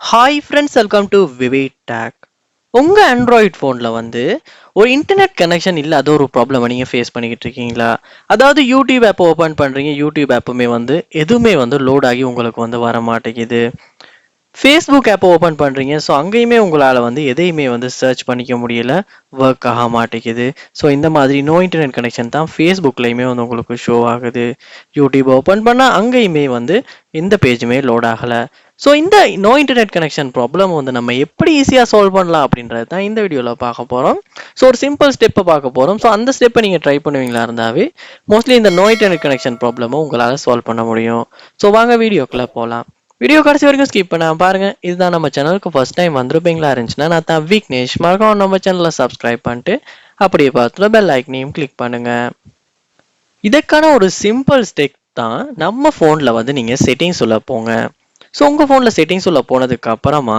Hi friends, welcome to Vivek take. உங்கள் Android ஃபோனில் வந்து ஒரு இன்டர்நெட் கனெக்ஷன் இல்லாத ஒரு ப்ராப்ளமை நீங்கள் ஃபேஸ் பண்ணிக்கிட்டு இருக்கீங்களா? அதாவது யூடியூப் ஆப்பை ஓப்பன் பண்ணுறீங்க, யூடியூப் ஆப்புமே வந்து எதுவுமே வந்து லோட் ஆகி உங்களுக்கு வந்து வர மாட்டேங்குது. ஃபேஸ்புக் ஆப்பை ஓப்பன் பண்ணுறீங்க, ஸோ அங்கேயுமே உங்களால் வந்து எதையுமே வந்து சர்ச் பண்ணிக்க முடியல, ஒர்க் ஆக மாட்டேங்குது. ஸோ இந்த மாதிரி நோ இன்டர்நெட் கனெக்ஷன் தான் ஃபேஸ்புக்லேயுமே வந்து உங்களுக்கு ஷோ ஆகுது. யூடியூப் ஓப்பன் பண்ணால் அங்கேயுமே வந்து எந்த பேஜுமே லோட் ஆகலை. ஸோ இந்த நோ இன்டர்நெட் கனெக்ஷன் ப்ராப்ளம் வந்து நம்ம எப்படி ஈஸியாக சால்வ் பண்ணலாம் அப்படின்றது தான் இந்த வீடியோவில் பார்க்க போகிறோம். ஸோ ஒரு சிம்பிள் ஸ்டெப்பை பார்க்க போகிறோம். ஸோ அந்த ஸ்டெப்பை நீங்கள் ட்ரை பண்ணுவீங்களா இருந்தாவே மோஸ்ட்லி இந்த நோ இன்டர்நெட் கனெக்ஷன் ப்ராப்ளமை உங்களால் சால்வ் பண்ண முடியும். ஸோ வாங்க வீடியோக்குள்ளே போகலாம். வீடியோ கடைசி வரைக்கும் ஸ்கிப் பண்ணாம பாருங்க. இதுதான் நம்ம சேனலுக்கு ஃபர்ஸ்ட் டைம் வந்திருப்பீங்களா இருந்துச்சுன்னா நான் தான் விக்னேஷ். மறக்காம நம்ம சேனலை சப்ஸ்கிரைப் பண்ணிட்டு அப்படியே பார்த்துல பெல் ஐக்கனையும் கிளிக் பண்ணுங்க. இதுக்கான ஒரு சிம்பிள் ஸ்டெப் தான், நம்ம ஃபோனில் வந்து நீங்கள் செட்டிங்ஸ் உள்ள போங்க. ஸோ உங்கள் ஃபோனில் செட்டிங்ஸ் உள்ள போனதுக்கு அப்புறமா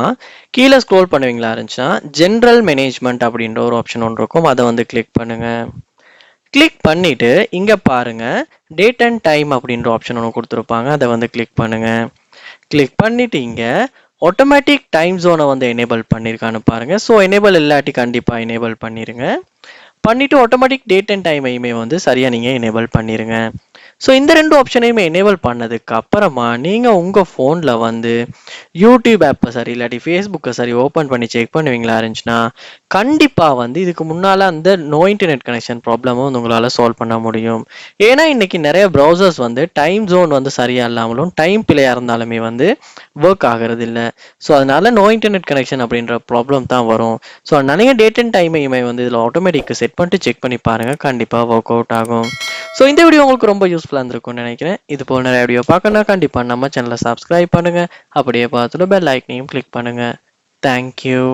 கீழே ஸ்க்ரோல் பண்ணுவீங்களா இருந்துச்சுன்னா ஜென்ரல் மேனேஜ்மெண்ட் அப்படின்ற ஒரு ஆப்ஷன் ஒன்று இருக்கும், அதை வந்து கிளிக் பண்ணுங்க. கிளிக் பண்ணிட்டு இங்கே பாருங்க, டேட் அண்ட் டைம் அப்படின்ற ஆப்ஷன் ஒன்று கொடுத்துருப்பாங்க, அதை வந்து கிளிக் பண்ணுங்க. கிளிக் பண்ணிட்டு இங்கே ஆட்டோமேட்டிக் டைம் ஜோனை வந்து எனேபிள் பண்ணியிருக்கான்னு பாருங்க. ஸோ எனேபிள் இல்லாட்டி கண்டிப்பாக எனேபிள் பண்ணிடுங்க. பண்ணிவிட்டு ஆட்டோமேட்டிக் டேட் அண்ட் டைமையுமே வந்து சரியாக நீங்கள் எனேபிள் பண்ணிடுங்க. ஸோ இந்த ரெண்டு ஆப்ஷனையுமே எனேபிள் பண்ணதுக்கு அப்புறமா நீங்கள் உங்கள் ஃபோனில் வந்து யூடியூப் ஆப்பை சரி இல்லாட்டி ஃபேஸ்புக்கை சரி ஓப்பன் பண்ணி செக் பண்ணுவீங்களா இருந்துச்சுன்னா கண்டிப்பாக வந்து இதுக்கு முன்னால் அந்த நோ இன்டர்நெட் கனெக்ஷன் ப்ராப்ளமும் வந்து உங்களால் சால்வ் பண்ண முடியும். ஏன்னா இன்றைக்கி நிறைய ப்ரௌசர்ஸ் வந்து டைம் ஜோன் வந்து சரியாக இல்லாமலும் டைம் பிழையாக இருந்தாலுமே வந்து ஒர்க் ஆகிறது இல்லை. ஸோ அதனால நோ இன்டர்நெட் கனெக்ஷன் அப்படின்ற ப்ராப்ளம் தான் வரும். ஸோ அதனால டேட் அண்ட் டைமையுமே வந்து இதில் ஆட்டோமேட்டிக் செட் பண்ணிட்டு செக் பண்ணி பாருங்கள், கண்டிப்பாக ஒர்க் அவுட் ஆகும். ஸோ இந்த வீடியோ உங்களுக்கு ரொம்ப யூஸ்ஃபுல்லாக இருந்திருக்கும்னு நினைக்கிறேன். இது போல் நிறைய வீடியோ பார்க்கணும்னா கண்டிப்பாக நம்ம சேனலை சப்ஸ்கிரைப் பண்ணுங்கள். அப்படியே பார்த்துட்டு பெல் ஐக்கனையும் கிளிக் பண்ணுங்கள். தேங்க்யூ.